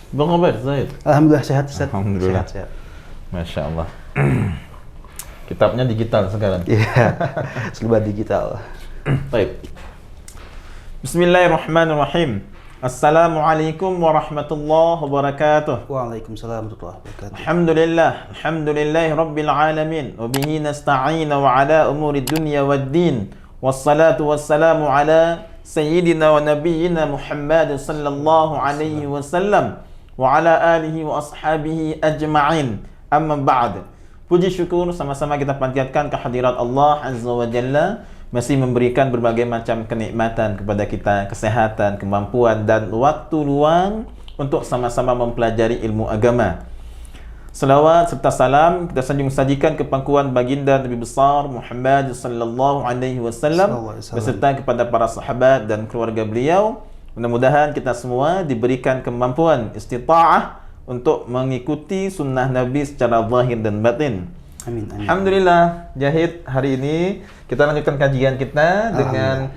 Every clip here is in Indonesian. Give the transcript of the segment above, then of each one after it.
Bang Kabar, Zaid. Alhamdulillah sehat, Ustaz. Alhamdulillah. Sehat. Masya Allah. Kitabnya digital sekarang. Iya, serba digital. Baik. Bismillahirrahmanirrahim. Assalamualaikum warahmatullahi wabarakatuh. Waalaikumsalam warahmatullahi wabarakatuh. Alhamdulillahi rabbil alamin. Wa bihi nasta'in wa ala umuri dunya waddin. Wassalatu wassalamu ala sayyidina wa nabiyyina Muhammad sallallahu alaihi wasallam wa ala alihi wa ashabihi ajma'in. Amma ba'd. Puji syukur sama-sama kita panjatkan kehadirat Allah Azza wa Jalla, masih memberikan berbagai macam kenikmatan kepada kita, kesehatan, kemampuan dan waktu luang untuk sama-sama mempelajari ilmu agama. Salawat serta salam kita sanjung sajikan ke pangkuan baginda Nabi besar Muhammad sallallahu alaihi wasallam beserta kepada para sahabat dan keluarga beliau. Mudah-mudahan kita semua diberikan kemampuan istita'ah untuk mengikuti sunnah Nabi secara zahir dan batin. Amin, amin. Alhamdulillah, Jahid, hari ini kita lanjutkan kajian kita dengan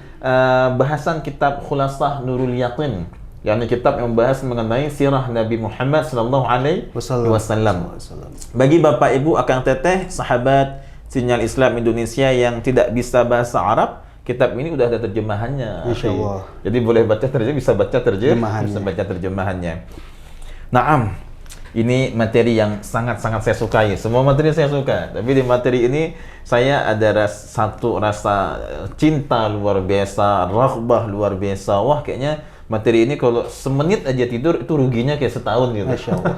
bahasan kitab Khulasah Nurul Yaqin, yakni kitab yang membahas mengenai sirah Nabi Muhammad sallallahu alaihi wasallam. Bagi Bapak Ibu akang teteh sahabat Sinyal Islam Indonesia yang tidak bisa bahasa Arab, kitab ini udah ada terjemahannya. Masya Allah. Jadi boleh baca bisa baca terjemahannya. Naam, ini materi yang sangat-sangat saya sukai. Semua materi saya suka, tapi di materi ini saya ada satu rasa cinta luar biasa, raghbah luar biasa. Wah, kayaknya materi ini kalau semenit aja tidur itu ruginya kayak setahun gitu. Masya Allah.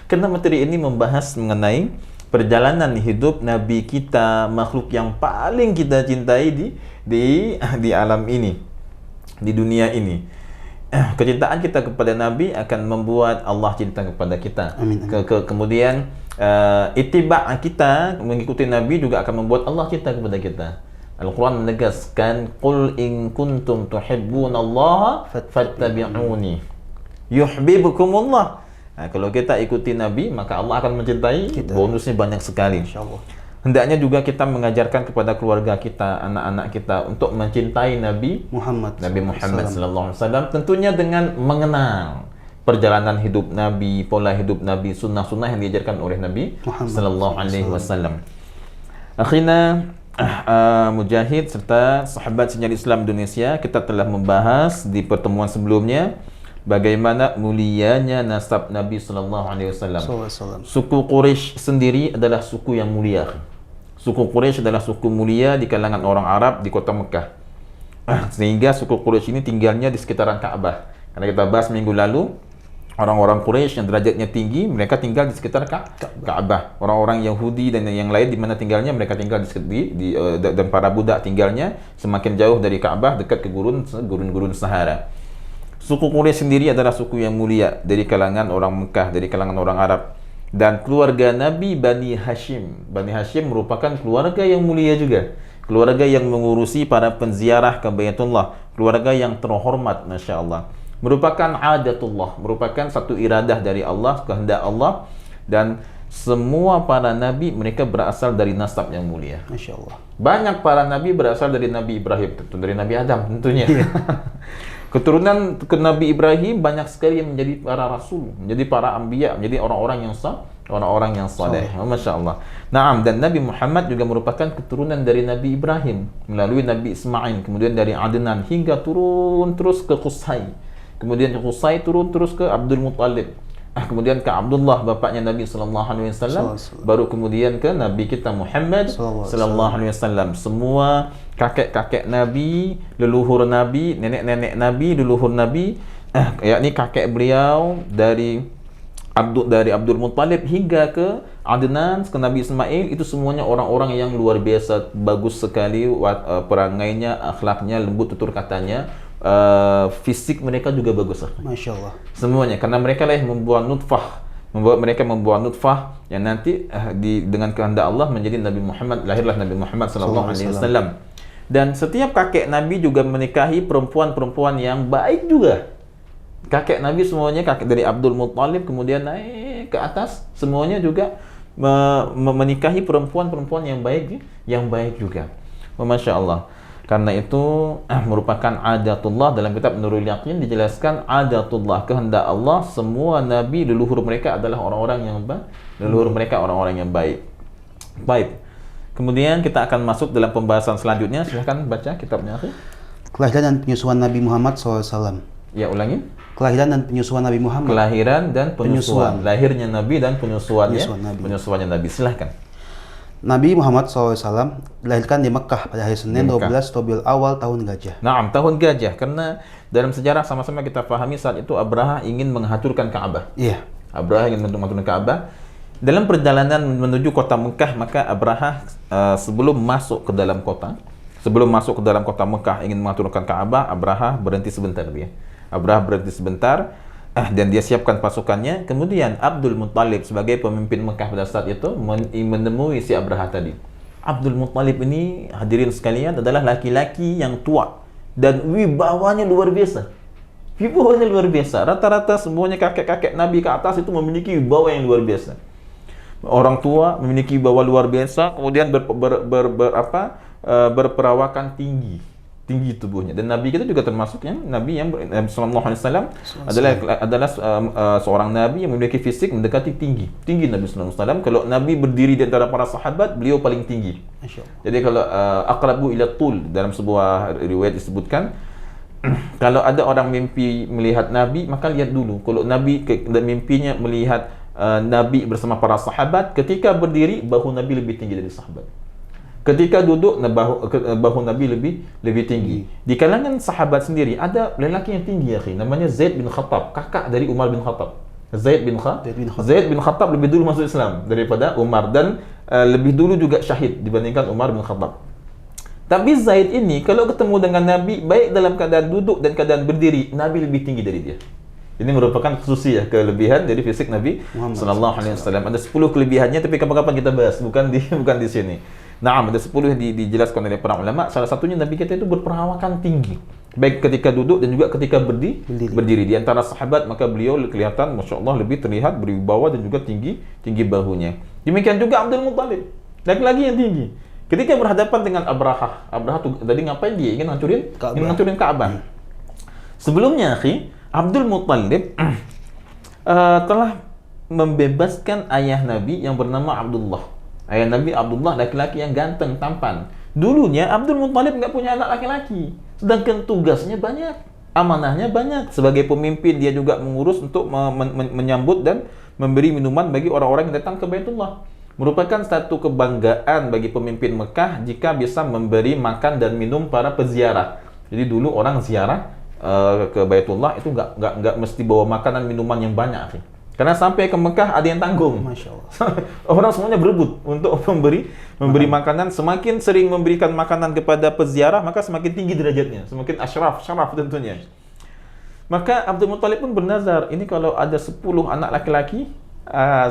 Karena materi ini membahas mengenai perjalanan hidup Nabi kita, makhluk yang paling kita cintai di alam ini, di dunia ini. Kecintaan kita kepada Nabi akan membuat Allah cinta kepada kita. Amin, amin. Kemudian ittiba' kita mengikuti Nabi juga akan membuat Allah cinta kepada kita. Al-Quran menegaskan, Qul in kuntum tuhibbunallaha fattabi'uni yuhibbukumullah. Nah, kalau kita ikuti Nabi, maka Allah akan mencintai kita. Bonusnya banyak sekali. Insyaallah. Hendaknya juga kita mengajarkan kepada keluarga kita, anak-anak kita untuk mencintai Nabi Muhammad sallallahu alaihi wasallam, tentunya dengan mengenal perjalanan hidup Nabi, pola hidup Nabi, sunnah-sunnah yang diajarkan oleh Nabi Muhammad sallallahu alaihi wasallam. Akhirnya Mujahid serta sahabat Sinyal Islam Indonesia, kita telah membahas di pertemuan sebelumnya bagaimana mulianya nasab Nabi sallallahu alaihi wasallam. Suku Quraisy sendiri adalah suku yang mulia. Suku Quraisy adalah suku mulia di kalangan orang Arab di kota Mekah. Sehingga suku Quraisy ini tinggalnya di sekitaran Ka'bah. Karena kita bahas minggu lalu, orang-orang Quraisy yang derajatnya tinggi, mereka tinggal di sekitar Ka'bah. Orang-orang Yahudi dan yang lain di mana tinggalnya, mereka tinggal dan para budak tinggalnya semakin jauh dari Ka'bah, dekat ke gurun Sahara. Suku Quraisy sendiri adalah suku yang mulia dari kalangan orang Mekah, dari kalangan orang Arab. Dan keluarga Nabi Bani Hashim. Bani Hashim merupakan keluarga yang mulia juga. Keluarga yang mengurusi para penziarah ke Baitullah. Keluarga yang terhormat, Masya Allah. Merupakan adatullah, merupakan satu iradah dari Allah, kehendak Allah. Dan semua para Nabi, mereka berasal dari nasab yang mulia. Masya Allah. Banyak para Nabi berasal dari Nabi Ibrahim, tentu dari Nabi Adam tentunya. Keturunan ke Nabi Ibrahim banyak sekali yang menjadi para rasul, menjadi para anbiya, menjadi orang-orang yang saleh. Masya Allah. Naam, dan Nabi Muhammad juga merupakan keturunan dari Nabi Ibrahim melalui Nabi Ismail, kemudian dari Adnan hingga turun terus ke Qusay. Kemudian ke Qusay turun terus ke Abdul Muttalib. Kemudian ke Abdullah bapaknya Nabi sallallahu alaihi wasallam, baru kemudian ke Nabi kita Muhammad sallallahu alaihi wasallam. Semua kakek-kakek Nabi, leluhur Nabi, nenek-nenek Nabi, leluhur Nabi, yakni kakek beliau dari Abdul Muttalib hingga ke Adnan, ke Nabi Ismail, itu semuanya orang-orang yang luar biasa, bagus sekali perangainya, akhlaknya, lembut tutur katanya. Fisik mereka juga bagus. Masya Allah. Semuanya, karena mereka lah yang mereka membuat nutfah yang nanti dengan kehendak Allah menjadi Nabi Muhammad, lahirlah Nabi Muhammad sallallahu alaihi wasallam. Dan setiap kakek Nabi juga menikahi perempuan-perempuan yang baik juga. Kakek Nabi semuanya, kakek dari Abdul Muttalib kemudian naik ke atas, semuanya juga menikahi perempuan-perempuan yang baik juga. Masya Allah. Karena itu merupakan adatullah. Dalam kitab Nurul Yaqin dijelaskan adatullah, kehendak Allah, semua nabi leluhur mereka adalah orang-orang yang leluhur mereka orang-orang yang baik. Baik. Kemudian kita akan masuk dalam pembahasan selanjutnya. Silahkan baca kitabnya, akhi. Kelahiran dan penyusuan Nabi Muhammad SAW. Ya, ulangi. Kelahiran dan penyusuan Nabi Muhammad. Kelahiran dan penyusuan. Lahirnya Nabi dan penyusuannya. Penyusuannya Nabi. Silahkan. Nabi Muhammad SAW dilahirkan di Mekah pada hari Senin 12 Rabiul Awal tahun gajah. Naam, tahun gajah. Karena dalam sejarah sama-sama kita pahami saat itu Abraha ingin menghancurkan Ka'bah. Iya. Abraha ingin menghancurkan Ka'bah. Dalam perjalanan menuju kota Mekah, maka Abraha sebelum masuk ke dalam kota Mekah ingin menghancurkan Ka'bah, Abraha berhenti sebentar dia. Dan dia siapkan pasukannya. Kemudian Abdul Muttalib sebagai pemimpin Mekah pada saat itu menemui si Abraha tadi. Abdul Muttalib ini, hadirin sekalian, adalah laki-laki yang tua dan wibawanya luar biasa. Rata-rata semuanya kakek-kakek Nabi ke atas itu memiliki wibawa yang luar biasa. Orang tua memiliki wibawa luar biasa, kemudian berperawakan tinggi tubuhnya. Dan Nabi kita juga termasuk Nabi sallallahu alaihi wasallam adalah seorang nabi yang memiliki fisik mendekati tinggi Nabi sallallahu alaihi wasallam. Kalau Nabi berdiri di antara para sahabat, beliau paling tinggi. Jadi kalau aqrabu ila tul, dalam sebuah riwayat disebutkan kalau ada orang mimpi melihat Nabi, maka lihat dulu. Kalau Nabi mimpinya melihat Nabi bersama para sahabat, ketika berdiri bahu Nabi lebih tinggi dari sahabat. Ketika duduk, bahu Nabi lebih tinggi. Di kalangan sahabat sendiri ada lelaki yang tinggi, akhi, namanya Zaid bin Khattab, kakak dari Umar bin Khattab. Zaid bin Khattab lebih dulu masuk Islam daripada Umar, dan lebih dulu juga syahid dibandingkan Umar bin Khattab. Tapi Zaid ini kalau ketemu dengan Nabi, baik dalam keadaan duduk dan keadaan berdiri, Nabi lebih tinggi dari dia. Ini merupakan khususiyah, kelebihan dari fisik Nabi sallallahu alaihi wasallam. Ada 10 kelebihannya, tapi kapan-kapan kita bahas, bukan di sini. Naam, ada 10 yang dijelaskan oleh para ulama. Salah satunya Nabi kita itu berperawakan tinggi, baik ketika duduk dan juga ketika berdiri. Di antara sahabat, maka beliau kelihatan Masya Allah lebih terlihat berwibawa dan juga tinggi bahunya. Demikian juga Abdul Muttalib, laki-laki yang tinggi. Ketika berhadapan dengan Abraha tadi ngapain dia? Ingin hancurin Ka'bah. Sebelumnya, akhi, Abdul Muttalib telah membebaskan ayah Nabi yang bernama Abdullah. Ayah Nabi Abdullah laki-laki yang ganteng, tampan. Dulunya Abdul Muttalib nggak punya anak laki-laki, sedangkan tugasnya banyak, amanahnya banyak. Sebagai pemimpin, dia juga mengurus untuk menyambut dan memberi minuman bagi orang-orang yang datang ke Baitullah. Merupakan satu kebanggaan bagi pemimpin Mekah jika bisa memberi makan dan minum para peziarah. Jadi dulu orang ziarah ke Baitullah itu nggak mesti bawa makanan minuman yang banyak, karena sampai ke Mekah ada yang tanggung. Masya Allah. Orang semuanya berebut untuk memberi makanan. Semakin sering memberikan makanan kepada peziarah, maka semakin tinggi derajatnya, semakin syaraf tentunya. Maka Abdul Muttalib pun bernazar, ini kalau ada 10 anak laki-laki,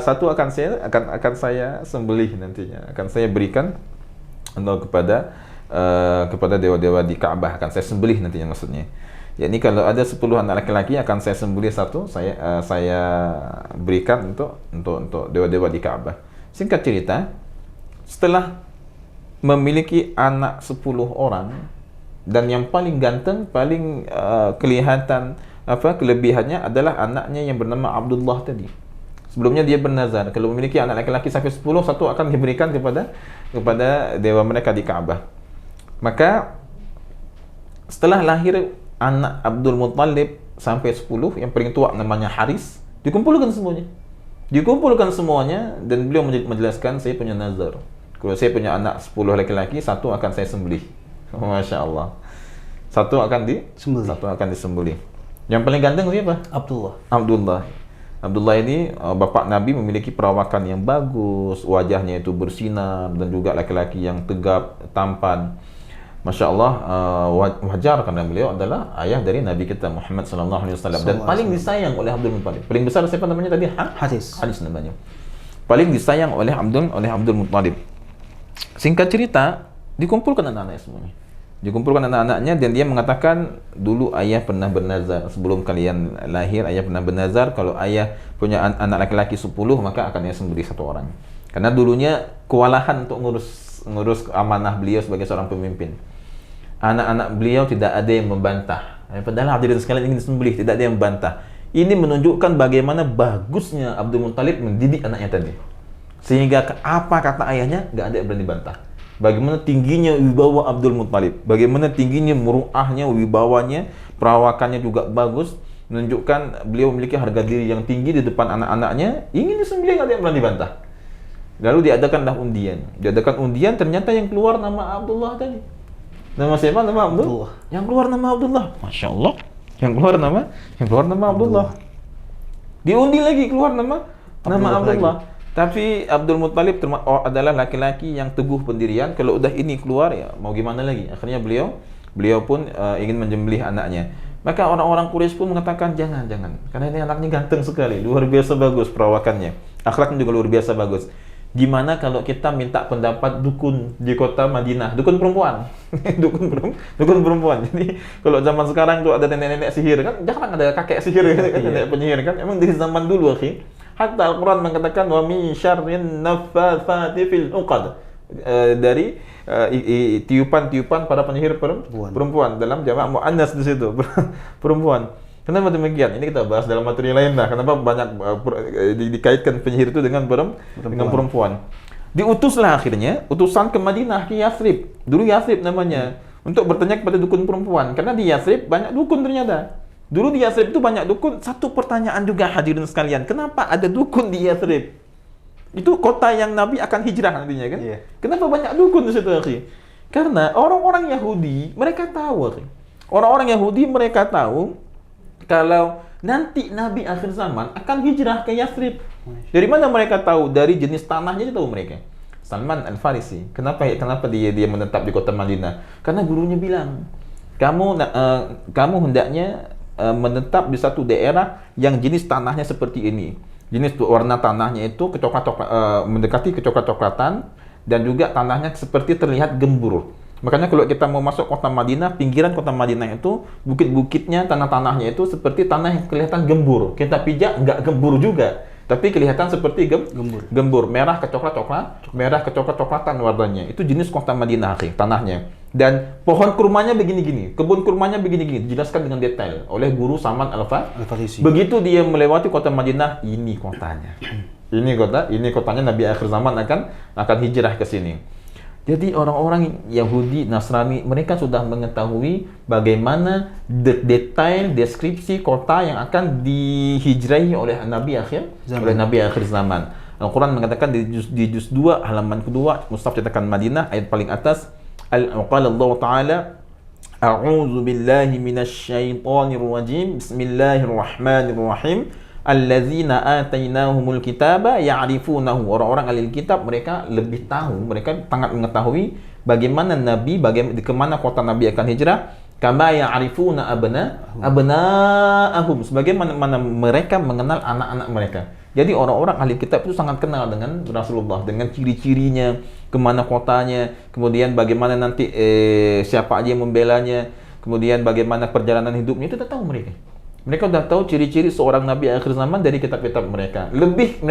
satu akan saya sembelih nantinya, akan saya berikan untuk kepada dewa-dewa di Ka'bah, akan saya sembelih nantinya maksudnya. Yakni kalau ada 10 anak laki-laki, akan saya sembelih satu, saya berikan untuk dewa-dewa di Ka'bah. Singkat cerita, setelah memiliki anak 10 orang, dan yang paling ganteng, paling kelihatan kelebihannya adalah anaknya yang bernama Abdullah tadi. Sebelumnya dia bernazar, kalau memiliki anak laki-laki sampai 10, satu akan diberikan kepada dewa mereka di Ka'bah. Maka setelah lahir anak Abdul Muttalib sampai 10, yang paling tua namanya Haris, dikumpulkan semuanya, dan beliau menjelaskan, saya punya nazar, kalau saya punya anak 10 laki-laki, satu akan saya sembelih. Masya Allah, satu akan disembelih. Yang paling ganteng siapa? Abdullah ini bapak Nabi, memiliki perawakan yang bagus, wajahnya itu bersinar, dan juga laki-laki yang tegap, tampan. Masya Allah, wajar karena beliau adalah ayah dari Nabi kita Muhammad sallallahu alaihi wasallam, dan paling disayang oleh Abdul Muttalib. Paling besar siapa namanya tadi? Haris namanya. Paling disayang oleh Abdul Muttalib. Singkat cerita, dikumpulkan anak-anaknya semuanya. Dan dia mengatakan, dulu ayah pernah bernazar, sebelum kalian lahir ayah pernah bernazar, kalau ayah punya anak laki-laki 10, maka akan ayah sembelih satu orang. Karena dulunya kewalahan untuk ngurus amanah beliau sebagai seorang pemimpin. anak-anak beliau tidak ada yang membantah. Padahal hadirin sekalian ingin disembelih, tidak ada yang membantah. Ini menunjukkan bagaimana bagusnya Abdul Muttalib mendidik anaknya tadi. Sehingga apa kata ayahnya, nggak ada yang berani bantah. Bagaimana tingginya wibawa Abdul Muttalib, bagaimana tingginya muruahnya, wibawanya, perawakannya juga bagus, menunjukkan beliau memiliki harga diri yang tinggi di depan anak-anaknya. Ingin disembelih, nggak ada yang berani bantah. Lalu diadakanlah undian. Diadakan undian, ternyata yang keluar nama Abdullah tadi. Nama siapa? Nama Abdullah. Yang keluar nama Abdullah. Masya Allah. Yang keluar nama Abdullah. Diundi lagi keluar nama Abdullah. Tapi Abdul Muttalib adalah laki-laki yang teguh pendirian. Kalau udah ini keluar, ya mau gimana lagi? Akhirnya beliau pun ingin menyembelih anaknya. Maka orang-orang Quraisy pun mengatakan jangan. Karena ini anaknya ganteng sekali, luar biasa bagus perawakannya. Akhlaknya juga luar biasa bagus. Gimana kalau kita minta pendapat dukun di kota Madinah, dukun perempuan, dukun perempuan. Jadi kalau zaman sekarang tuh ada nenek-nenek sihir kan, jarang ada kakek sihir kan, nenek penyihir kan. Emang dari zaman dulu, akhi. Hatta Al-Quran mengatakan wa min syarrin naffatsati fil 'uqad, dari tiupan-tiupan para penyihir perempuan dalam jamak muannas di situ perempuan. Kenapa demikian? Ini kita bahas dalam materi lain lah. Kenapa banyak dikaitkan penyihir itu dengan perempuan? Diutuslah akhirnya utusan ke Madinah, ke Yathrib. Dulu Yathrib namanya, untuk bertanya kepada dukun perempuan. Karena di Yathrib banyak dukun ternyata. Dulu di Yathrib itu banyak dukun. Satu pertanyaan juga hadirin sekalian, kenapa ada dukun di Yathrib? Itu kota yang Nabi akan hijrah nantinya kan? Yeah. Kenapa banyak dukun di situ, akhi? Karena orang-orang Yahudi mereka tahu, akhi. Orang-orang Yahudi mereka tahu kalau nanti Nabi akhir zaman akan hijrah ke Yathrib. Dari mana mereka tahu? Dari jenis tanahnya tahu mereka. Salman Al-Farisi. Kenapa dia menetap di kota Madinah? Karena gurunya bilang, kamu hendaknya menetap di satu daerah yang jenis tanahnya seperti ini. Jenis warna tanahnya itu mendekati kecoklat-coklatan, dan juga tanahnya seperti terlihat gembur. Makanya kalau kita mau masuk kota Madinah, pinggiran kota Madinah itu bukit-bukitnya, tanah-tanahnya itu seperti tanah yang kelihatan gembur. Kita pijak nggak gembur juga, tapi kelihatan seperti gembur. Merah kecoklat-coklatan warnanya. Itu jenis kota Madinah, tanahnya. Dan pohon kurmanya begini-gini, kebun kurmanya begini-gini, dijelaskan dengan detail oleh guru Salman Al-Farisi. Begitu dia melewati kota Madinah, ini kotanya. Ini kotanya Nabi akhir zaman akan hijrah ke sini. Jadi orang-orang Yahudi, Nasrani, mereka sudah mengetahui bagaimana detail deskripsi kota yang akan dihijrahi oleh Nabi akhir zaman. Al-Quran mengatakan di juz 2 halaman kedua Mushaf cetakan Madinah ayat paling atas, qala Allah Ta'ala, a'udzu billahi minasy syaithanir rajim, bismillahirrahmanirrahim, allazina atainahumul kitaba ya'rifunahu. Orang-orang ahli kitab mereka lebih tahu, mereka sangat mengetahui bagaimana Nabi, kemana kota Nabi akan hijrah. Kama ya'rifuna abna'ahum, sebagaimana mereka mengenal anak-anak mereka. Jadi orang-orang ahli kitab itu sangat kenal dengan Rasulullah, dengan ciri-cirinya, kemana kotanya, kemudian bagaimana nanti siapa aja yang membelanya, kemudian bagaimana perjalanan hidupnya, itu sudah tahu mereka. Mereka sudah tahu ciri-ciri seorang Nabi akhir zaman dari kitab-kitab mereka. Lebih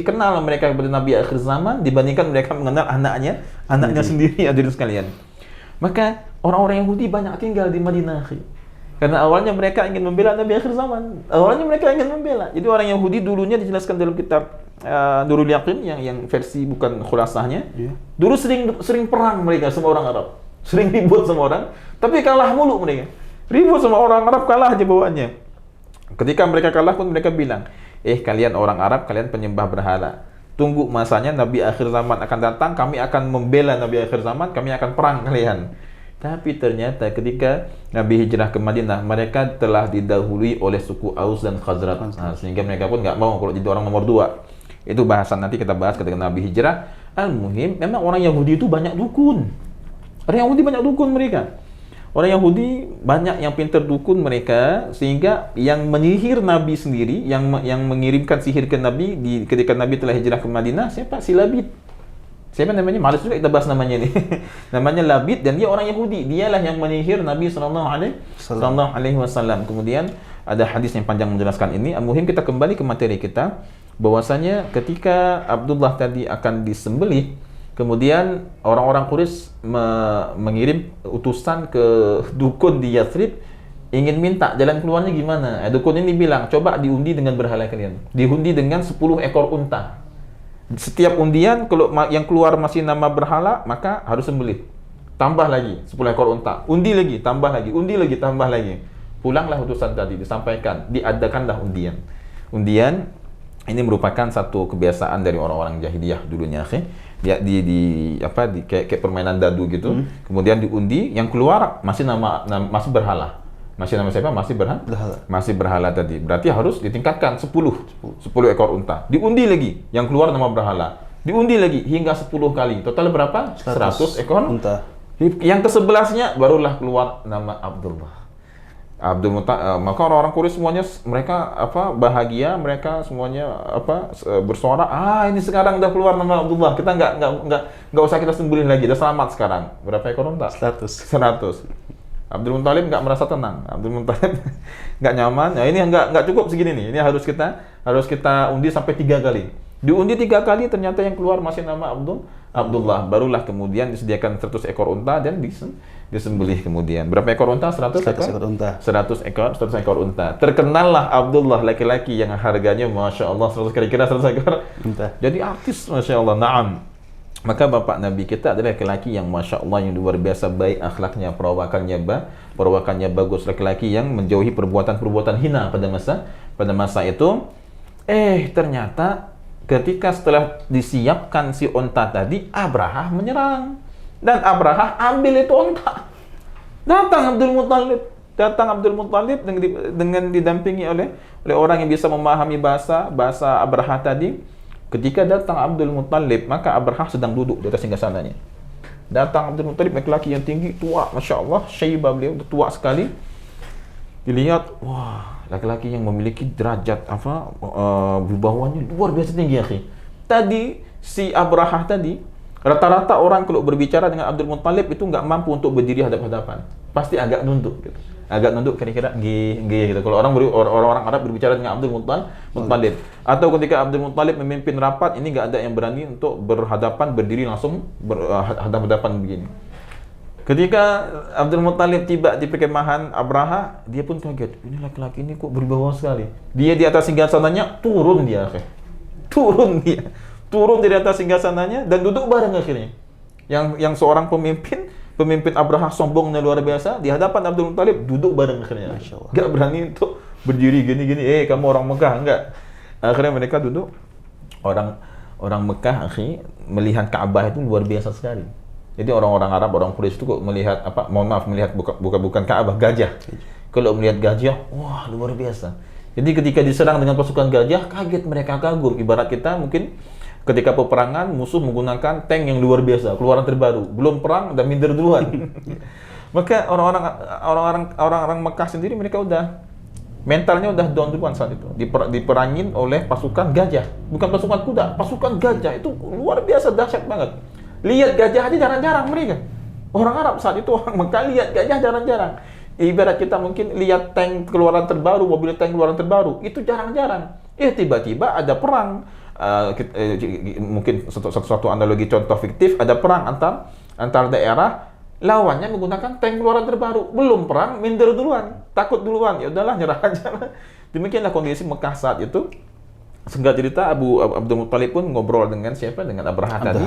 kenal mereka kepada Nabi akhir zaman dibandingkan mereka mengenal anaknya sendiri, hadirin sekalian. Maka orang-orang Yahudi banyak tinggal di Madinah. Karena awalnya mereka ingin membela Nabi akhir zaman. Jadi orang Yahudi dulunya dijelaskan dalam kitab Nurul Yaqin yang versi bukan khulasahnya. Dulu sering perang mereka sama orang Arab. Sering ribut sama orang, tapi kalah mulu mereka. Ribut sama orang Arab, kalah aja bawaannya. Ketika mereka kalah pun mereka bilang, kalian orang Arab, kalian penyembah berhala. Tunggu masanya Nabi akhir zaman akan datang, kami akan membela Nabi akhir zaman, kami akan perang kalian. Tapi ternyata ketika Nabi hijrah ke Madinah, mereka telah didahului oleh suku Aus dan Khazraj. Sehingga mereka pun nggak mau kalau jadi orang nomor 2. Itu bahasan nanti kita bahas ketika Nabi hijrah. Al-muhim, memang orang Yahudi itu banyak dukun. Orang Yahudi banyak yang pintar dukun mereka, sehingga yang menyihir Nabi sendiri, yang mengirimkan sihir ke Nabi ketika Nabi telah hijrah ke Madinah, siapa? Si Labid. Siapa namanya? Males juga kita bahas namanya nih. Namanya Labid, dan dia orang Yahudi. Dialah yang menyihir Nabi sallallahu alaihi wasallam. Kemudian ada hadis yang panjang menjelaskan ini. Al-muhim, kita kembali ke materi kita, bahwasanya ketika Abdullah tadi akan disembelih, Kemudian orang-orang Quraisy mengirim utusan ke dukun di Yathrib ingin minta jalan keluarnya gimana. Dukun ini bilang, coba diundi dengan berhala kalian. Diundi dengan 10 ekor unta. Setiap undian kalau yang keluar masih nama berhala, maka harus sembelih. Tambah lagi 10 ekor unta. Undi lagi, tambah lagi. Undi lagi, tambah lagi. Pulanglah utusan tadi, disampaikan, diadakanlah undian. Undian ini merupakan satu kebiasaan dari orang-orang jahiliyah dulunya, dia kayak permainan dadu gitu. Kemudian diundi, yang keluar masih masih berhala. Masih nama siapa? Masih berhala. Masih berhala tadi. Berarti harus ditingkatkan 10 ekor unta. Diundi lagi, yang keluar nama berhala. Diundi lagi hingga 10 kali. Total berapa? 100 ekor unta. Yang ke-11-nya barulah keluar nama Abdullah. Maka orang-orang Quraisy semuanya mereka bahagia, mereka semuanya bersorak, ini sekarang udah keluar nama Abdullah, kita nggak usah kita sembelih lagi, udah selamat sekarang. Berapa ekor unta? 100. Abdul Muthalib nggak merasa tenang, Abdul Muthalib nggak nyaman. Nah, ini nggak cukup segini nih, ini harus kita undi sampai 3 kali. Diundi 3 kali, ternyata yang keluar masih nama Abdullah. Barulah kemudian disediakan 100 ekor unta dan disembelih kemudian. Berapa ekor unta? 100 ekor unta. 100 ekor unta. Terkenallah Abdullah, laki-laki yang harganya Masya Allah 100 kira-kira 100 ekor unta. Jadi artis Masya Allah. Naam. Maka bapak Nabi kita adalah laki-laki yang Masya Allah, yang luar biasa baik akhlaknya, perawakannya bagus, laki-laki yang menjauhi perbuatan-perbuatan hina pada masa itu. Ternyata ketika setelah disiapkan si unta tadi, Abrahah menyerang. Dan Abrahah ambil itu unta. Datang Abdul Muthalib dengan didampingi oleh orang yang bisa memahami bahasa Abrahah tadi. Ketika datang Abdul Muthalib, maka Abrahah sedang duduk di atas singgasananya. Datang Abdul Muthalib, laki-laki yang tinggi, tua, Masya Allah, syaibah beliau, tua sekali. Dilihat, wah, laki-laki yang memiliki derajat wibawanya luar biasa tinggi, akhi. Tadi si Abrahah tadi, rata-rata orang kalau berbicara dengan Abdul Muthalib itu nggak mampu untuk berdiri hadap-hadapan, pasti agak nunduk gitu. Agak nunduk kira-kira gitu. Kalau orang Arab berbicara dengan Abdul Muthalib, atau ketika Abdul Muthalib memimpin rapat, ini nggak ada yang berani untuk berhadapan, berdiri langsung hadap-hadapan begini. Ketika Abdul Muthalib tiba di perkemahan Abrahah, dia pun kaget. Ini laki-laki ini kok berwibawa sekali. Dia di atas singgasananya, turun dari atas singgasananya dan duduk bareng akhirnya. Yang seorang pemimpin Abrahah sombongnya luar biasa, di hadapan Abdul Muthalib duduk bareng akhirnya. Gak berani untuk berdiri gini-gini. Kamu orang Mekah, enggak. Akhirnya mereka duduk. Orang Mekah melihat Ka'bah itu luar biasa sekali. Jadi orang-orang Arab, orang Quraisy itu kok melihat melihat bukan Ka'bah, gajah. Kalau melihat gajah, wah luar biasa. Jadi ketika diserang dengan pasukan gajah, kaget mereka, kagum. Ibarat kita mungkin ketika peperangan musuh menggunakan tank yang luar biasa, keluaran terbaru, belum perang dan minder duluan. Maka orang-orang Mekah sendiri mereka mentalnya udah down duluan saat itu. Diperangin oleh pasukan gajah, bukan pasukan kuda, pasukan gajah itu luar biasa dahsyat banget. Lihat gajah aja jarang-jarang mereka. Orang Arab saat itu, orang Mekah lihat gajah jarang-jarang. Ibarat kita mungkin lihat tank keluaran terbaru, mobil tank keluaran terbaru, itu jarang-jarang. Tiba-tiba ada perang. Mungkin suatu analogi contoh fiktif, ada perang antar daerah, lawannya menggunakan tank keluaran terbaru, belum perang, minder duluan, takut duluan, ya udahlah nyerah aja. Demikianlah kondisi Mekah saat itu. Singkat cerita, Abdul Muthalib pun ngobrol dengan siapa? Dengan Abrahah tadi.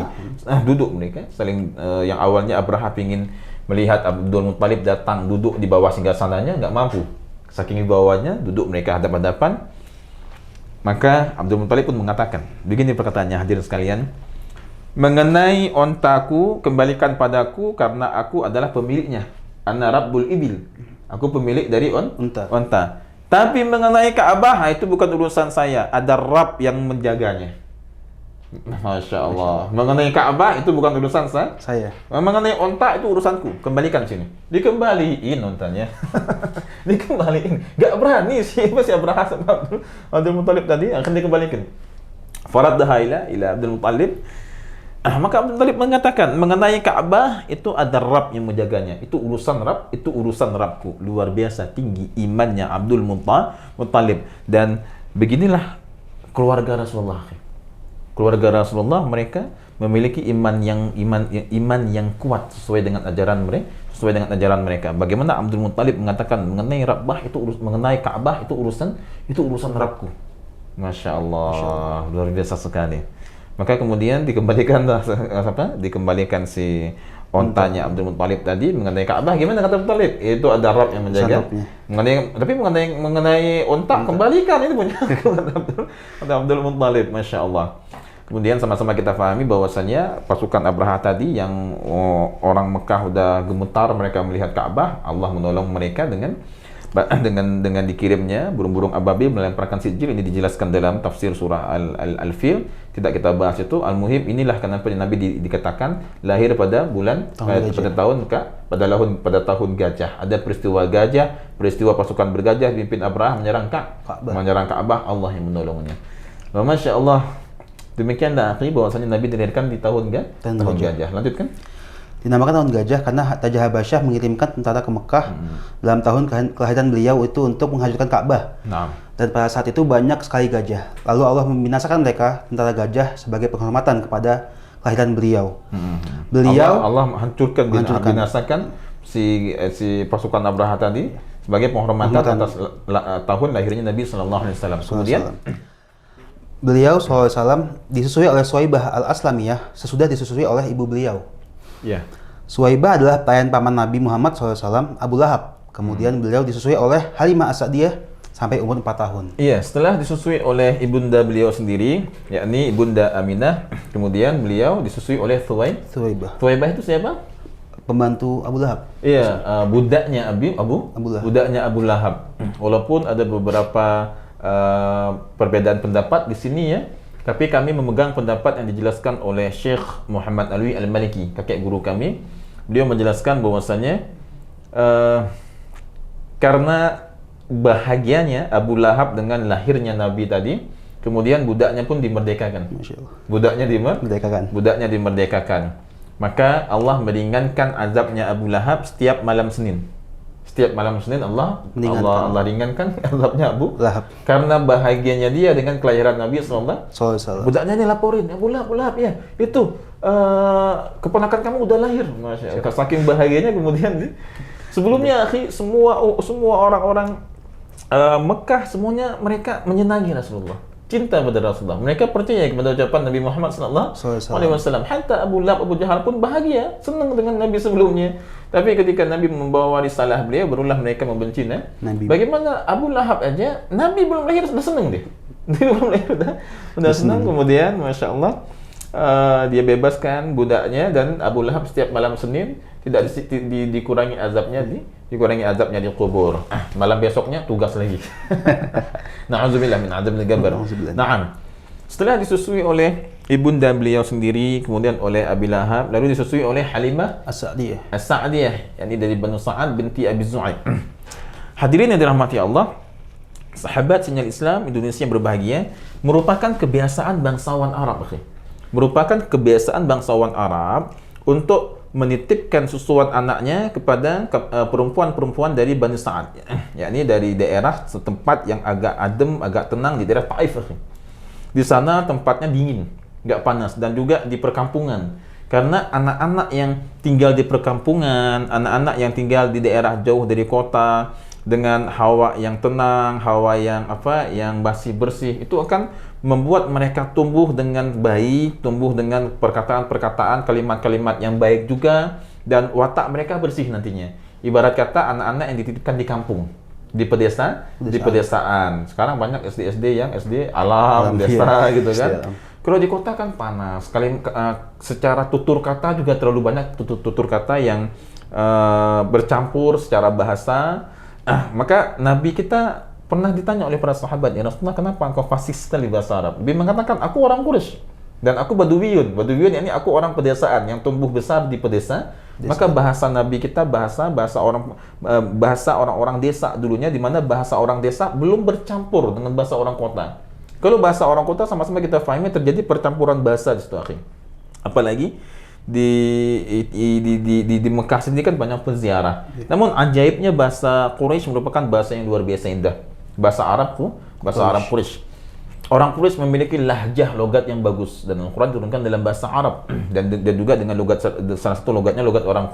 Duduk mereka saling, yang awalnya Abrahah ingin melihat Abdul Muthalib datang duduk di bawah singgasananya, nggak mampu. Saking bawahnya, duduk mereka hadap-hadapan. Maka Abdul Muthalib pun mengatakan, begini perkataannya hadirin sekalian, mengenai ontaku, kembalikan padaku karena aku adalah pemiliknya. Ana Rabbul Ibil. Aku pemilik dari onta. Tapi mengenai Ka'bah, itu bukan urusan saya. Ada Rabb yang menjaganya. Masya Allah. Mengenai Ka'bah, itu bukan urusan saya. Mengenai onta, itu urusanku. Kembalikan sini. Dikembaliin ontanya. Dikembaliin. Gak berani si Abrahah sama Abdul Muthalib tadi akan dikembalikan. Faraddaha ila Abdul Muthalib. Maka Abdul Muthalib mengatakan, mengenai Ka'bah itu ada Rabb yang menjaganya. Itu urusan Rabbku. Luar biasa tinggi imannya Abdul Muthalib. Dan beginilah keluarga Rasulullah. Keluarga Rasulullah mereka memiliki iman yang kuat sesuai dengan ajaran mereka. Bagaimana Abdul Muttalib mengatakan mengenai mengenai Ka'bah itu urusan Rabbku. Masya Allah, luar biasa sekali. Maka kemudian dikembalikan si ontanya Abdul Muttalib tadi mengenai Ka'bah. Gimana kata Muttalib? Itu ada Rabb yang menjaga. Mengenai onta kembalikan, itu punya kata Abdul Muttalib. Masya Allah. Kemudian sama-sama kita pahami bahwasanya pasukan Abraha tadi yang orang Mekah udah gemetar mereka melihat Ka'bah, Allah menolong mereka dengan dikirimnya burung-burung ababil melemparkan sijil. Ini dijelaskan dalam tafsir surah Al-Fil. Tidak kita bahas itu. Al-Muhim, inilah kenapa Nabi dikatakan lahir pada pada tahun gajah. Ada peristiwa gajah, peristiwa pasukan bergajah dipimpin Abraha menyerang Ka'bah, Allah yang menolongnya. Masya Allah. Demikianlah akhi bahwasanya Nabi dilahirkan di tahun gajah. Lanjutkan. Dinamakan tahun gajah karena Raja Habasyah mengirimkan tentara ke Mekah dalam tahun kelahiran beliau itu untuk menghancurkan Ka'bah. Dan pada saat itu banyak sekali gajah. Lalu Allah membinasakan mereka, tentara gajah, sebagai penghormatan kepada kelahiran beliau. Allah binasakan si pasukan Abraha tadi sebagai penghormatan atas tahun lahirnya Nabi Sallallahu Alaihi Wasallam. Kemudian beliau SAW disusui oleh Suwaibah al-Aslamiyah sesudah disusui oleh ibu beliau. Suwaibah adalah pelayan paman Nabi Muhammad SAW, Abu Lahab. Kemudian beliau disusui oleh Halimah As-Sa'diyah sampai umur 4 tahun. Iya, setelah disusui oleh ibunda beliau sendiri, yakni ibunda Aminah, kemudian beliau disusui oleh Suwaibah. Suwaibah itu siapa? Pembantu Abu Lahab. Iya, budaknya Abu Lahab. Walaupun ada beberapa perbedaan pendapat di sini ya. Tapi kami memegang pendapat yang dijelaskan oleh Syekh Muhammad Alwi Al-Maliki, kakek guru kami. Beliau menjelaskan bahwasanya karena bahagianya Abu Lahab dengan lahirnya Nabi tadi, kemudian budaknya pun dimerdekakan. Budaknya dimerdekakan. Maka Allah meringankan azabnya Abu Lahab setiap malam Senin. Setiap malam Senin Allah ringankan azabnya Abu Lahab. Karena bahagianya dia dengan kelahiran Nabi sallallahu alaihi wasallam. Budaknya dilaporin, Abu Lahab ya, itu keponakan kamu udah lahir. Masya Allah. Saking bahagianya kemudian sebelumnya akhi semua orang-orang Mekah semuanya mereka menyenangi Rasulullah. Cinta pada Rasulullah. Mereka percaya kepada ucapan Nabi Muhammad sallallahu alaihi wasallam. Hatta Abu Lahab, Abu Jahal pun bahagia, senang dengan Nabi sebelumnya. Tapi ketika Nabi membawa risalah beliau, barulah mereka membenci Nabi. Bagaimana Abu Lahab aja, Nabi belum lahir sudah senang dia. Dia belum lahir sudah senang. Kemudian Masya Allah, dia bebaskan budaknya dan Abu Lahab setiap malam Senin tidak dikurangi azabnya di kubur. Malam besoknya tugas lagi. Na'udzubillah min adzab al-qabr. Na'am. Setelah disusui oleh ibunda beliau sendiri, kemudian oleh Abi Lahab, lalu disusui oleh Halimah As-Sa'diyah, yakni dari Banu Sa'ad binti Abi Zu'aib. Hadirin yang dirahmati Allah, sahabat sinyal Islam Indonesia yang berbahagia, merupakan kebiasaan bangsawan Arab, merupakan kebiasaan bangsawan Arab untuk menitipkan susuan anaknya kepada perempuan-perempuan dari Bani Sa'ad, yakni dari daerah setempat yang agak adem, agak tenang, di daerah Taif. Di sana tempatnya dingin, nggak panas, dan juga di perkampungan. Karena anak-anak yang tinggal di perkampungan, anak-anak yang tinggal di daerah jauh dari kota, dengan hawa yang tenang, hawa yang bersih, itu akan membuat mereka tumbuh dengan baik, tumbuh dengan perkataan-perkataan, kalimat-kalimat yang baik juga, dan watak mereka bersih nantinya. Ibarat kata anak-anak yang dititipkan di kampung, di pedesaan. Sekarang banyak SD yang SD alam, desa gitu kan. Kalau di kota kan panas. Secara tutur kata juga terlalu banyak tutur kata yang bercampur secara bahasa. Maka Nabi kita pernah ditanya oleh para sahabat, ya Rasulullah, kenapa engkau fasih sekali bahasa Arab? Nabi mengatakan, aku orang Quraisy dan aku Baduyun. Baduyun yakni aku orang pedesaan yang tumbuh besar di pedesaan. Maka bahasa Nabi kita bahasa orang-orang desa dulunya, di mana bahasa orang desa belum bercampur dengan bahasa orang kota. Kalau bahasa orang kota sama-sama kita pahami terjadi percampuran bahasa di situ, akhi. Apalagi di Mekah sendiri kan banyak penziarah. Namun ajaibnya bahasa Quraisy merupakan bahasa yang luar biasa indah. Bahasa Arab Quraisy. Orang Quraisy memiliki lahjah logat yang bagus dan Al-Quran diturunkan dalam bahasa Arab dan juga dengan logat, salah satu logatnya logat orang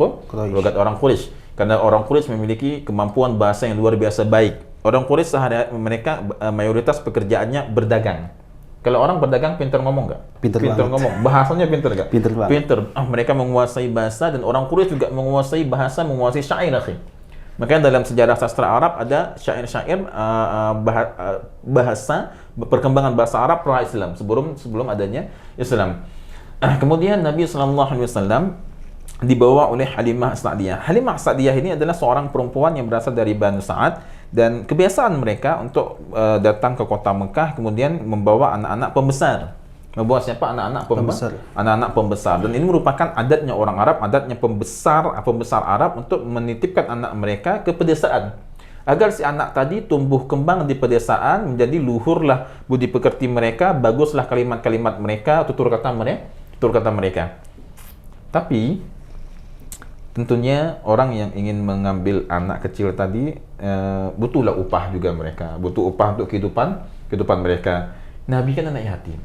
Quraisy. Karena orang Quraisy memiliki kemampuan bahasa yang luar biasa baik. Orang Quraisy sehari mereka mayoritas pekerjaannya berdagang. Kalau orang berdagang pintar ngomong nggak? Pintar ngomong. Bahasanya pintar nggak? Pintar banget. Pintar. Mereka menguasai bahasa dan orang Quraisy juga menguasai bahasa, menguasai syair, akhi. Makanya dalam sejarah sastra Arab ada syair-syair bahasa perkembangan bahasa Arab pra Islam sebelum adanya Islam. Kemudian Nabi SAW dibawa oleh Halimah As-Sa'diyah. Halimah As-Sa'diyah ini adalah seorang perempuan yang berasal dari Banu Sa'ad dan kebiasaan mereka untuk datang ke kota Mekah kemudian membawa anak-anak pembesar. Membawa siapa? Anak-anak pembesar. Dan ini merupakan adatnya orang Arab, adatnya pembesar Arab untuk menitipkan anak mereka ke pedesaan. Agar si anak tadi tumbuh kembang di pedesaan, menjadi luhurlah budi pekerti mereka, baguslah kalimat-kalimat mereka, tutur kata mereka. Tapi tentunya orang yang ingin mengambil anak kecil tadi butuhlah upah juga mereka, butuh upah untuk kehidupan mereka. Nabi kan anak yatim.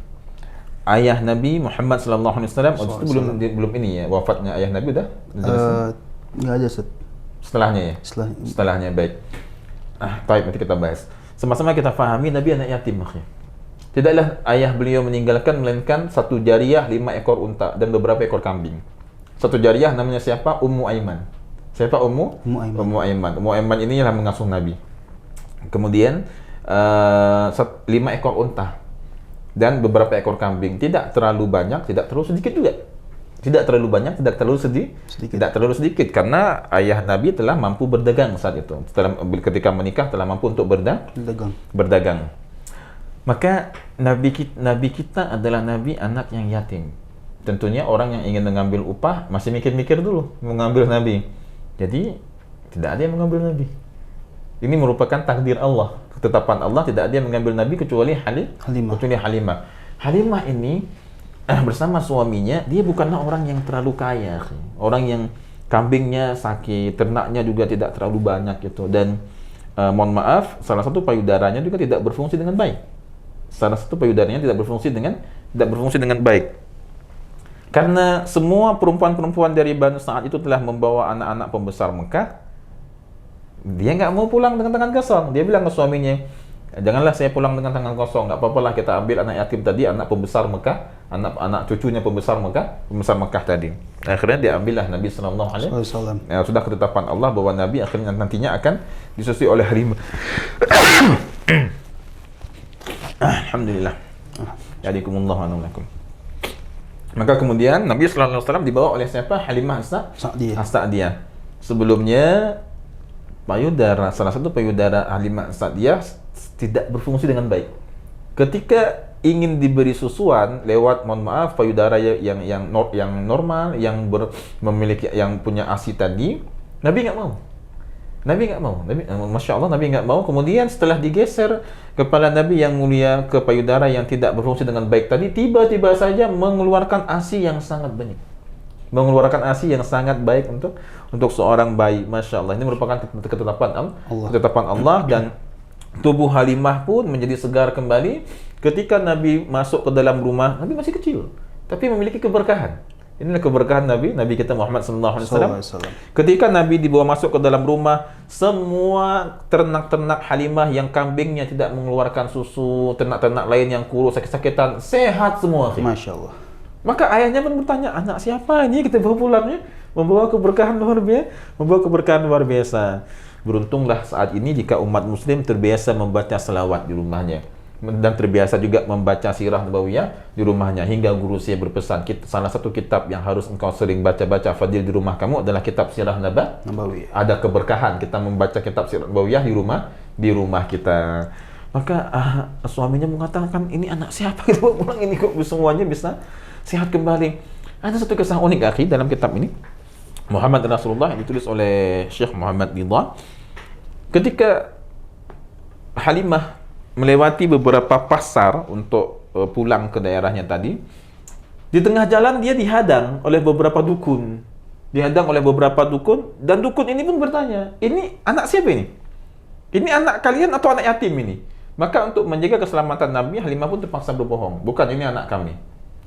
Ayah Nabi Muhammad SAW itu belum ini ya, wafatnya ayah Nabi udah? Nggak ada, Ustaz. Setelahnya ya? Setelahnya, baik. Baik, nanti kita bahas. Sama-sama kita fahami Nabi anak yatim akhirnya. Tidaklah ayah beliau meninggalkan melainkan satu jariyah, 5 ekor unta dan beberapa ekor kambing. Satu jariyah namanya siapa? Ummu Aiman. Siapa Ummu Aiman. Ummu Aiman ini yang mengasuh Nabi. Kemudian 5 ekor unta dan beberapa ekor kambing. Tidak terlalu banyak, tidak terlalu sedikit juga. Tidak terlalu banyak, tidak terlalu tidak terlalu sedikit karena ayah Nabi telah mampu berdagang saat itu. Ketika menikah telah mampu untuk berdagang. Maka Nabi kita adalah Nabi anak yang yatim. Tentunya orang yang ingin mengambil upah masih mikir-mikir dulu mengambil Nabi. Jadi tidak ada yang mengambil Nabi. Ini merupakan takdir Allah, ketetapan Allah, tidak ada yang mengambil Nabi kecuali Halimah. Halimah ini bersama suaminya, dia bukanlah orang yang terlalu kaya, orang yang kambingnya sakit, ternaknya juga tidak terlalu banyak gitu. Dan mohon maaf, salah satu payudaranya juga tidak berfungsi dengan baik. Tidak berfungsi dengan baik. Karena semua perempuan-perempuan dari Banu Sa'ad itu telah membawa anak-anak pembesar Mekah. Dia nggak mau pulang dengan tangan kosong. Dia bilang ke suaminya, janganlah saya pulang dengan tangan kosong. Nggak apa-apalah kita ambil anak yatim tadi, anak pembesar Mekah, anak cucunya pembesar Mekah tadi. Akhirnya diambillah Nabi Sallallahu Alaihi Wasallam. Sudah ketetapan Allah bahwa Nabi akhirnya nantinya akan disusui oleh Halimah. Alhamdulillah. Yadikumullah wa nalakum. Maka kemudian Nabi Sallallahu Alaihi Wasallam dibawa oleh siapa? Halimah As-Sa'diyah. Sebelumnya salah satu payudara Halimah As-Sa'diyah tidak berfungsi dengan baik. Ketika ingin diberi susuan lewat, mohon maaf, payudara yang normal, yang punya ASI tadi, Nabi nggak mau. Masya Allah, Nabi nggak mau. Kemudian setelah digeser kepala Nabi yang mulia ke payudara yang tidak berfungsi dengan baik tadi, tiba-tiba saja mengeluarkan ASI yang sangat banyak. Mengeluarkan ASI yang sangat baik untuk seorang bayi. Masya Allah, ini merupakan ketetapan Allah. Dan tubuh Halimah pun menjadi segar kembali ketika Nabi masuk ke dalam rumah. Nabi masih kecil, tapi memiliki keberkahan. Inilah keberkahan Nabi kita Muhammad SAW. Ketika Nabi dibawa masuk ke dalam rumah, semua ternak-ternak Halimah yang kambingnya tidak mengeluarkan susu, ternak-ternak lain yang kurus, sakit-sakitan, sehat semua. Masya Allah. Maka ayahnya pun bertanya, anak siapa ini kita bawa pulangnya? Membawa keberkahan luar biasa. Beruntunglah saat ini jika umat muslim terbiasa membaca selawat di rumahnya dan terbiasa juga membaca sirah nabawiyah di rumahnya. Hingga guru saya berpesan, salah satu kitab yang harus engkau sering baca fadil di rumah kamu adalah kitab sirah nabawiyah. Ada keberkahan kita membaca kitab sirah nabawiyah di rumah kita. Maka suaminya mengatakan, ini anak siapa kita bawa pulang ini kok semuanya bisa sehat kembali. Ada satu kisah unik akhi dalam kitab ini, Muhammad Rasulullah, yang ditulis oleh Syekh Muhammad Ridha. Ketika Halimah melewati beberapa pasar untuk pulang ke daerahnya tadi, di tengah jalan dia dihadang oleh beberapa dukun. Dan dukun ini pun bertanya, ini anak siapa ini? Ini anak kalian atau anak yatim ini? Maka untuk menjaga keselamatan Nabi, Halimah pun terpaksa berbohong. Bukan, ini anak kami.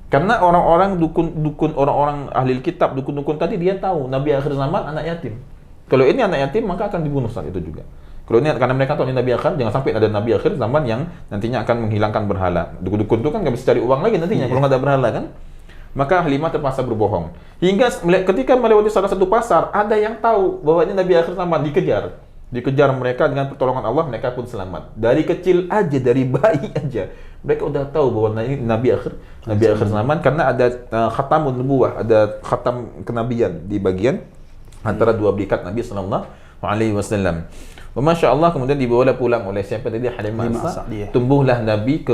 Karena orang-orang dukun-dukun, orang-orang ahli kitab, dukun-dukun tadi dia tahu Nabi akhir zaman anak yatim. Kalau ini anak yatim maka akan dibunuh saat itu juga. Kalau ini karena mereka tahu ini Nabi akhir, jangan sampai ada Nabi akhir zaman yang nantinya akan menghilangkan berhala. Dukun-dukun itu kan nggak bisa cari uang lagi nantinya kalau nggak ada berhala kan. Maka Halimah terpaksa berbohong. Hingga ketika melewati salah satu pasar, ada yang tahu bahwa ini Nabi akhir zaman, dikejar mereka dengan pertolongan Allah, mereka pun selamat. Dari kecil aja, dari bayi aja, mereka udah tahu bahwa ini Nabi akhir zaman, karena ada khatamun nubuwah, ada khatam kenabian di bagian antara dua berikat Nabi sallallahu alaihi wasallam. Masya Allah, kemudian dibawa pulang oleh siapa tadi? Halimah As-Sa'diyah. Tumbuhlah Nabi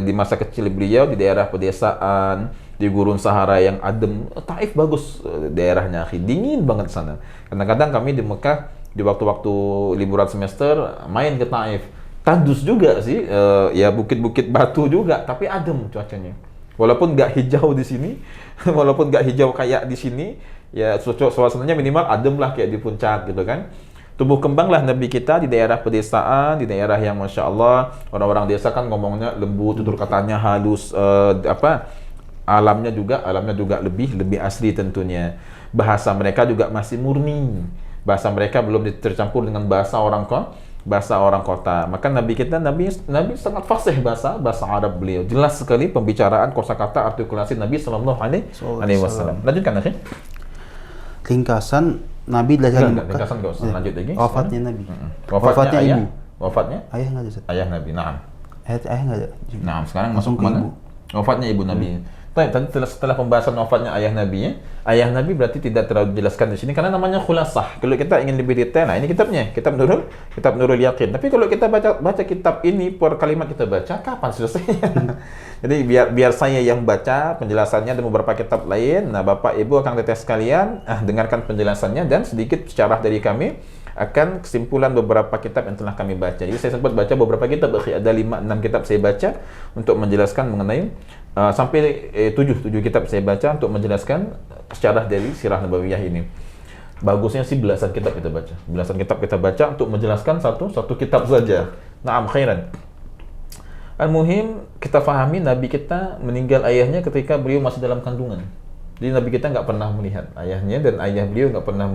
di masa kecil beliau di daerah pedesaan, di gurun Sahara yang adem. Taif bagus daerahnya, dingin banget sana. Kadang-kadang kami di Mekah di waktu-waktu liburan semester main ke Taif. Tandus juga sih, ya bukit-bukit batu juga, tapi adem cuacanya. Walaupun nggak hijau di sini, walaupun nggak hijau kayak di sini, ya suasananya minimal adem lah kayak di puncak gitu kan. Tumbuh kembanglah Nabi kita di daerah pedesaan, di daerah yang Masya Allah, orang-orang desa kan ngomongnya lembut, tutur katanya halus, alamnya juga lebih asli tentunya. Bahasa mereka juga masih murni. Bahasa mereka belum tercampur dengan bahasa orang kota. Maka Nabi kita, Nabi sangat fasih bahasa Arab beliau. Jelas sekali pembicaraan, kosakata, artikulasi Nabi sallallahu alaihi wasallam. Lanjutkan akhir. Ringkasan Nabi dilahirkan di Mekah. Ringkasan enggak usah lanjut lagi. Wafatnya Nabi. Wafatnya ayah. ibu. Wafatnya? Ayah enggak ada, Ustaz. Ayah Nabi. Naam. Ayah enggak ada. Nah, sekarang Langsung masuk ke mana? ibu. Wafatnya ibu Nabi. Tadi setelah pembahasan wafatnya ayah Nabi ya. Ayah Nabi berarti tidak terlalu dijelaskan di sini karena namanya khulasah. Kalau kita ingin lebih detail, nah ini kitabnya, kitab Nurul Yaqin. Tapi kalau kita baca kitab ini per kalimat kita baca, kapan selesainya? Jadi biar saya yang baca penjelasannya dan beberapa kitab lain. Nah, Bapak Ibu akan tetes sekalian, dengarkan penjelasannya dan sedikit syarah dari kami akan kesimpulan beberapa kitab yang telah kami baca. Jadi saya sempat baca beberapa kitab, ada 5-6 kitab saya baca untuk menjelaskan mengenai sampai 7 kitab saya baca untuk menjelaskan sejarah dari sirah nabawiyah ini. Bagusnya sih belasan kitab kita baca untuk menjelaskan satu kitab saja. Naam khairan. Al-muhim kita fahami Nabi kita meninggal ayahnya ketika beliau masih dalam kandungan. Jadi Nabi kita nggak pernah melihat ayahnya dan ayah beliau nggak pernah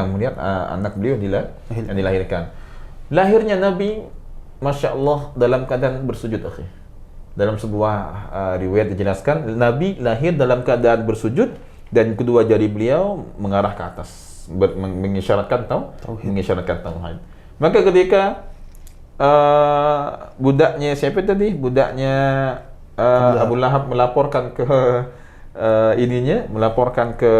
melihat anak beliau yang dilahirkan. Lahirnya Nabi, Masya Allah, dalam keadaan bersujud akhi. Dalam sebuah riwayat dijelaskan Nabi lahir dalam keadaan bersujud dan kedua jari beliau mengarah ke atas, mengisyaratkan tauhid. Maka ketika budaknya siapa tadi? Budaknya Abu Lahab melaporkan ke melaporkan ke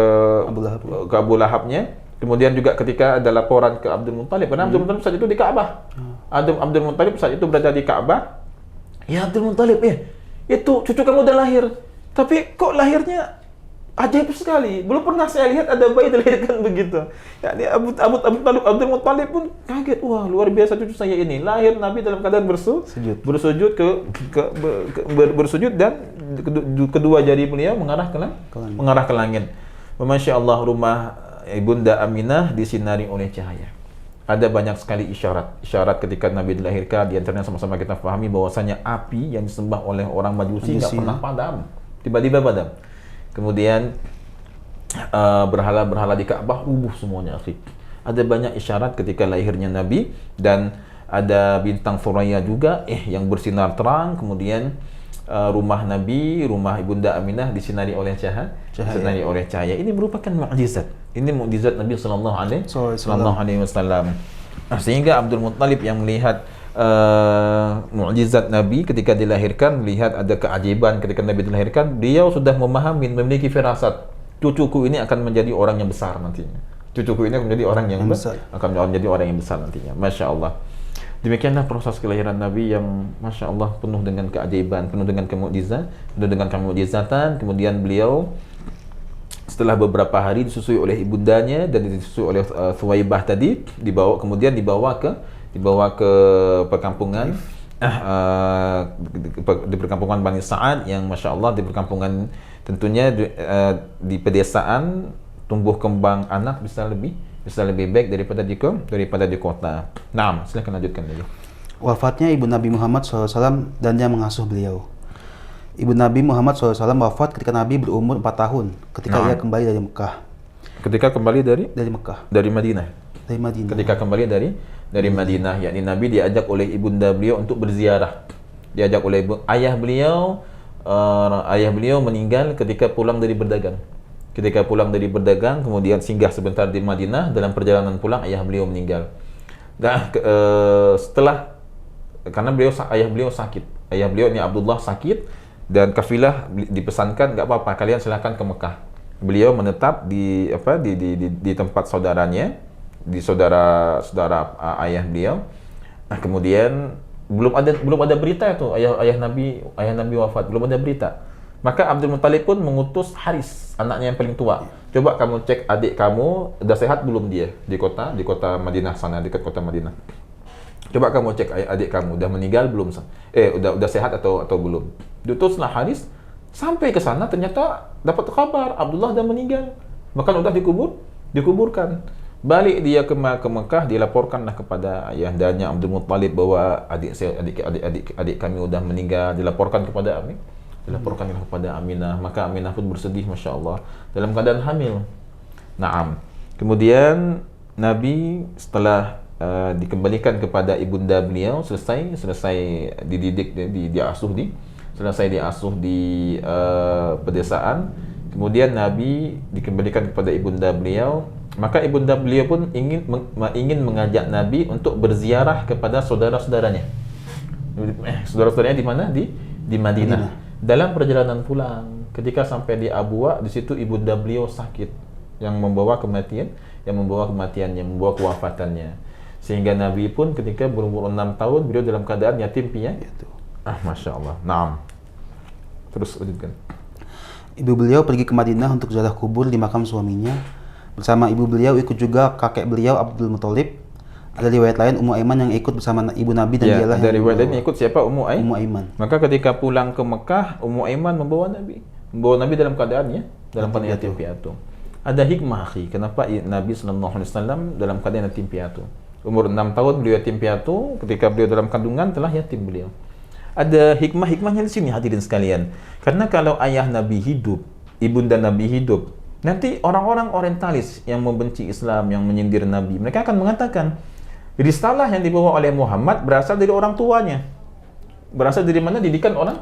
Abu Lahabnya. Kemudian juga ketika ada laporan ke Abdul Muttalib, karena Abdul Muttalib saat itu di Ka'bah. Abdul Muttalib saat itu berada di Ka'bah. Ya Abdul Muttalib, itu cucu kamu udah lahir. Tapi kok lahirnya ajaib sekali. Belum pernah saya lihat ada bayi dilahirkan begitu. Ya, Abdul Muttalib pun kaget. Wah, luar biasa cucu saya ini. Lahir Nabi dalam keadaan bersujud dan kedua jari beliau mengarah ke langit. Masya Allah, rumah Ibunda Aminah disinari oleh cahaya. Ada banyak sekali isyarat ketika Nabi dilahirkan. Di antaranya sama-sama kita pahami bahwasanya api yang disembah oleh orang Majusi nggak pernah padam, tiba-tiba padam. Kemudian berhala-berhala di Ka'bah rubuh semuanya. Ada banyak isyarat ketika lahirnya Nabi dan ada bintang Thuraya juga yang bersinar terang. Kemudian rumah Nabi, rumah Ibunda Aminah disinari oleh cahaya. Ini merupakan mukjizat. Ini mukjizat Nabi sallallahu alaihi wasallam. Sehingga Abdul Muttalib yang melihat mukjizat Nabi ketika dilahirkan, melihat ada keajaiban ketika Nabi dilahirkan, beliau sudah memahami, memiliki firasat, cucuku ini akan menjadi orang yang besar nantinya. Cucuku ini akan menjadi orang yang besar nantinya. Masya Allah. Demikianlah proses kelahiran Nabi yang Masya Allah penuh dengan keajaiban, penuh dengan kemukjizatan. Kemudian beliau setelah beberapa hari disusui oleh ibundanya dan disusui oleh Thuwaibah tadi, dibawa ke perkampungan di perkampungan Bani Sa'ad yang Masya Allah di perkampungan tentunya di pedesaan tumbuh kembang anak bisa lebih baik daripada di kota. Nah, silakan lanjutkan lagi. Wafatnya Ibu Nabi Muhammad SAW dan yang mengasuh beliau. Ibu Nabi Muhammad SAW wafat ketika Nabi berumur 4 tahun ketika ia kembali dari Mekah. Ketika kembali dari Mekah. Dari Madinah. Dari Madinah. Ketika kembali dari Madinah, yakni Nabi diajak oleh ibunda beliau untuk berziarah. Diajak oleh ayah beliau meninggal ketika pulang dari berdagang. Ketika pulang dari berdagang, kemudian singgah sebentar di Madinah, dalam perjalanan pulang ayah beliau meninggal. Dan karena ayah beliau sakit. Ayah beliau ini Abdullah sakit dan kafilah dipesankan enggak apa-apa, kalian silakan ke Mekah. Beliau menetap di tempat saudaranya, di saudara ayah beliau. Nah, kemudian belum ada berita itu ayah Nabi wafat, belum ada berita. Maka Abdul Muttalib pun mengutus Haris, anaknya yang paling tua. Coba kamu cek adik kamu udah sehat belum dia di kota Madinah sana, dekat kota Madinah. Coba kamu cek adik kamu udah meninggal belum? Udah sehat atau belum? Diutuslah Haris sampai ke sana, ternyata dapat kabar Abdullah udah meninggal. Bahkan udah dikuburkan. Balik dia ke Mekah, dilaporkanlah kepada ayahndanya Abdul Muttalib bahwa adik kami udah meninggal, dilaporkan kepada Aminah. Maka Aminah pun bersedih, Masya Allah, dalam keadaan hamil. Naam. Kemudian Nabi setelah dikembalikan kepada ibunda beliau, selesai dididik, selesai diasuh di pedesaan. Kemudian Nabi dikembalikan kepada ibunda beliau. Maka ibunda beliau pun ingin mengajak Nabi untuk berziarah kepada saudara-saudaranya. Saudara-saudaranya di mana? Di Madinah. Dalam perjalanan pulang, ketika sampai di Abwa, di situ ibunda beliau sakit, yang membawa kematiannya, membawa kewafatannya. Sehingga Nabi pun ketika berumur 6 tahun, beliau dalam keadaan yatim piatu. Masya Allah. Naam. Terus lanjutkan. Ibu beliau pergi ke Madinah untuk ziarah kubur di makam suaminya. Bersama ibu beliau ikut juga kakek beliau Abdul Muttalib. Ada riwayat lain Ummu Aiman yang ikut bersama ibu Nabi dan dialah yang riwayat lain ikut siapa? Ummu Aiman. Maka ketika pulang ke Mekah, Ummu Aiman membawa Nabi dalam keadaan yatim piatu. Ada hikmah, akhi, kenapa Nabi SAW dalam keadaan yatim piatu. Umur 6 tahun beliau yatim piatu, ketika beliau dalam kandungan telah yatim beliau. Ada hikmahnya di sini, hadirin sekalian. Karena kalau ayah Nabi hidup, ibunda Nabi hidup, nanti orang-orang orientalis yang membenci Islam, yang menyindir Nabi, mereka akan mengatakan risalah yang dibawa oleh Muhammad berasal dari orang tuanya. Berasal dari mana? Didikan orang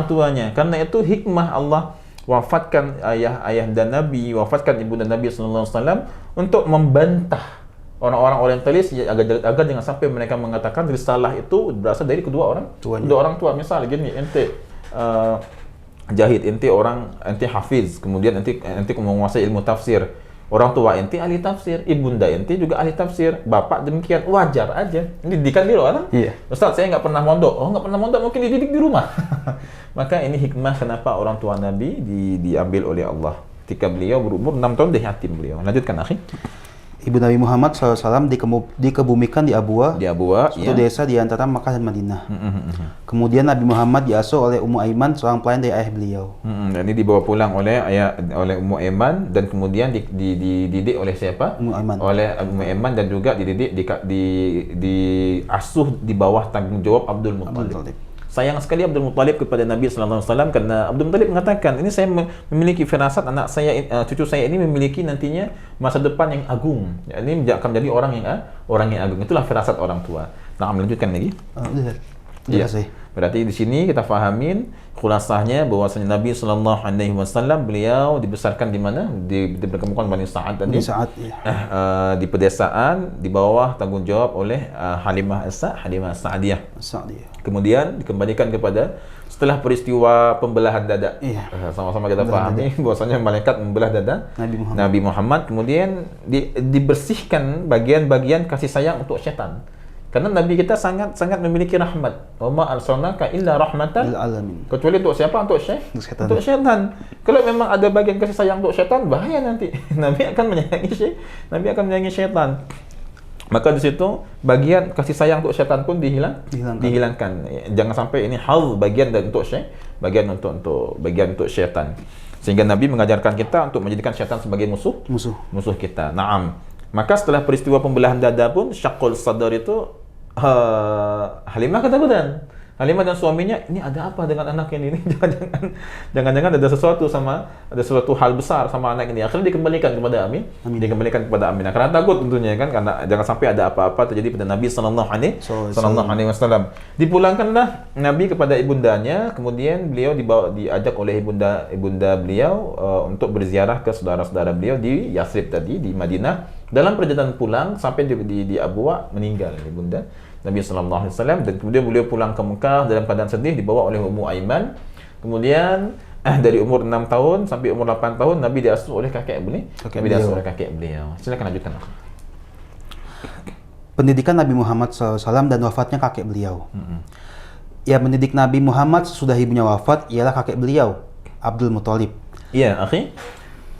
tuanya. Karena itu hikmah Allah wafatkan ayah dan Nabi, wafatkan ibunda Nabi SAW untuk membantah orang-orang orientalis agar jangan sampai mereka mengatakan risalah itu berasal dari kedua orang tua. Misal gini, ente jahid, ente hafiz, kemudian ente menguasai ilmu tafsir. Orang tua ente ahli tafsir, ibunda ente juga ahli tafsir, bapak demikian, wajar aja. Ini didikan di orang. Iya. Ustaz, saya nggak pernah mondok. Nggak pernah mondok, mungkin dididik di rumah. Maka ini hikmah kenapa orang tua Nabi diambil oleh Allah. Ketika beliau berumur 6 tahun, dia yatim beliau. Lanjutkan, akhi. Ibu Nabi Muhammad SAW dikebumikan di Abwa, suatu desa di antara Makkah dan Madinah. Kemudian Nabi Muhammad diasuh oleh Ummu Aiman, seorang pelayan dari ayah beliau. Dan ini dibawa pulang oleh Ummu Aiman, dan kemudian dididik oleh siapa? Oleh Ummu Aiman, dan juga diasuh di bawah tanggung jawab Abdul Muttalib. Sayang sekali Abdul Muttalib kepada Nabi SAW, karena Abdul Muttalib mengatakan, ini saya memiliki firasat anak saya, cucu saya ini memiliki nantinya masa depan yang agung. Ini akan menjadi orang yang agung. Itulah firasat orang tua. Nah, melanjutkan lagi. Iya. Berarti di sini kita fahamin khulasahnya bahwasanya Nabi SAW beliau dibesarkan di mana? Di perkampungan Bani Sa'ad tadi. Di pedesaan di bawah tanggung jawab oleh Halimah As-Sa'diyah. Kemudian dikembalikan kepada setelah peristiwa pembelahan dada. Sama-sama kita pahami bahwasanya malaikat membelah dada Nabi Muhammad. Kemudian dibersihkan bagian-bagian kasih sayang untuk syaitan. Karena Nabi kita sangat memiliki rahmat. Wa ma arsalnaka illa rahmatan lil alamin. Kecuali untuk siapa? Untuk syaitan. Kalau memang ada bagian kasih sayang untuk syaitan, bahaya nanti. Nabi akan menyayangi syaitan. Maka di situ bagian kasih sayang untuk syaitan pun dihilangkan. Jangan sampai ini hal bagian untuk syaitan. Sehingga Nabi mengajarkan kita untuk menjadikan syaitan sebagai musuh kita. Naam. Maka setelah peristiwa pembelahan dada pun, syaqqul sadar itu Halimah ketakutan. Halimah dan suaminya, ini ada apa dengan anak ini? Jangan-jangan ada suatu hal besar sama anak ini. Akhirnya dikembalikan kepada Amin. Dikembalikan kepada Aminah. Karena takut tentunya kan, karena jangan sampai ada apa-apa terjadi pada Nabi sallallahu alaihi wasallam. Dipulangkanlah Nabi kepada ibundanya, kemudian beliau diajak oleh ibunda beliau untuk berziarah ke saudara-saudara beliau di Yathrib tadi, di Madinah. Dalam perjalanan pulang sampai di Abwa, meninggal ibunda Nabi sallallahu alaihi wasallam, dan kemudian beliau pulang ke Mekah dalam keadaan sedih, dibawa oleh Ummu Aiman. Kemudian dari umur 6 tahun sampai umur 8 tahun Nabi diasuh oleh kakek beliau. Diasuh oleh kakek beliau. Silakan lanjutkan. Pendidikan Nabi Muhammad SAW dan wafatnya kakek beliau. Ya, mendidik Nabi Muhammad sesudah ibunya wafat ialah kakek beliau, Abdul Muthalib. Iya, akhi.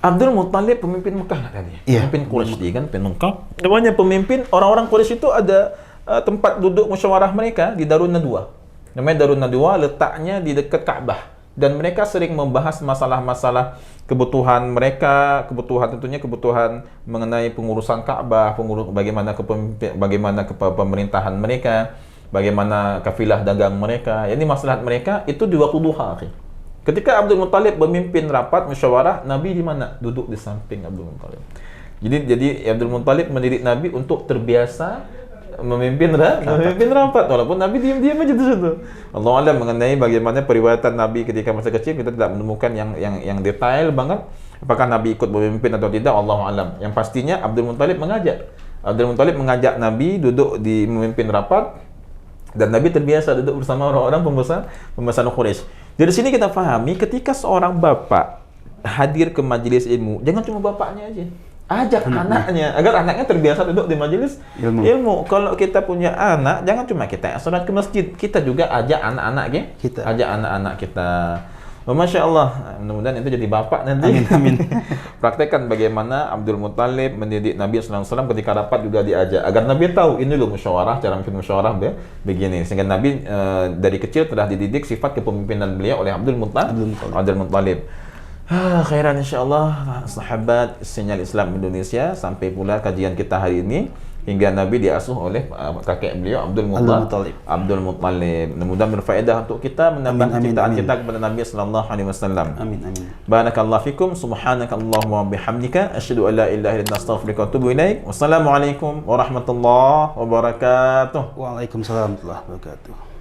Abdul Muthalib pemimpin Mekah tadi. Pemimpin Quraisy dia kan, pemimpin Mekah. Namanya pemimpin orang-orang Quraisy itu ada tempat duduk musyawarah mereka di Darun Nadwa. Namanya Darun Nadwa, letaknya di dekat Ka'bah. Dan mereka sering membahas masalah-masalah kebutuhan mereka, kebutuhan mengenai pengurusan Ka'bah, bagaimana pemerintahan mereka, bagaimana kafilah dagang mereka. Ini masalah mereka itu di waktu duha. Ketika Abdul Muthalib memimpin rapat musyawarah, Nabi di mana? Duduk di samping Abdul Muthalib. Jadi Abdul Muthalib mendidik Nabi untuk terbiasa memimpin rapat, walaupun Nabi diam-diam aja di situ. Allah alam mengenai bagaimana periwayatan Nabi ketika masa kecil, kita tidak menemukan yang detail banget apakah Nabi ikut memimpin atau tidak, Allah alam. Yang pastinya Abdul Muthalib mengajak Nabi duduk di memimpin rapat, dan Nabi terbiasa duduk bersama orang-orang pembesar Quraisy. Dari sini kita pahami, ketika seorang bapak hadir ke majelis ilmu, jangan cuma bapaknya aja, ajak anaknya, agar anaknya terbiasa duduk di majelis ilmu. Kalau kita punya anak, jangan cuma kita yang sholat ke masjid, kita juga ajak anak-anak kita. Masya Allah, mudah-mudahan itu jadi bapak nanti. Amin. Praktekkan bagaimana Abdul Muthalib mendidik Nabi SAW ketika rapat juga diajak, agar Nabi tahu ini loh musyawarah, cara bikin musyawarah begini. Sehingga Nabi dari kecil telah dididik sifat kepemimpinan beliau oleh Abdul Muthalib. Khairan insyaAllah, sahabat sinyal Islam Indonesia. Sampai pula kajian kita hari ini, hingga Nabi diasuh oleh kakek beliau Abdul Muthalib. Mudah-mudahan berfaedah untuk kita menambah cintaan kita kepada Nabi sallallahu alaihi wasallam. Amin. Barakallahu fikum, subhanakallahumma wa bihamdika, asyhadu an la ilaha illa anta, astaghfiruka wa atubu ilaik. Wassalamualaikum warahmatullahi wabarakatuh. Waalaikumsalam warahmatullahi wabarakatuh.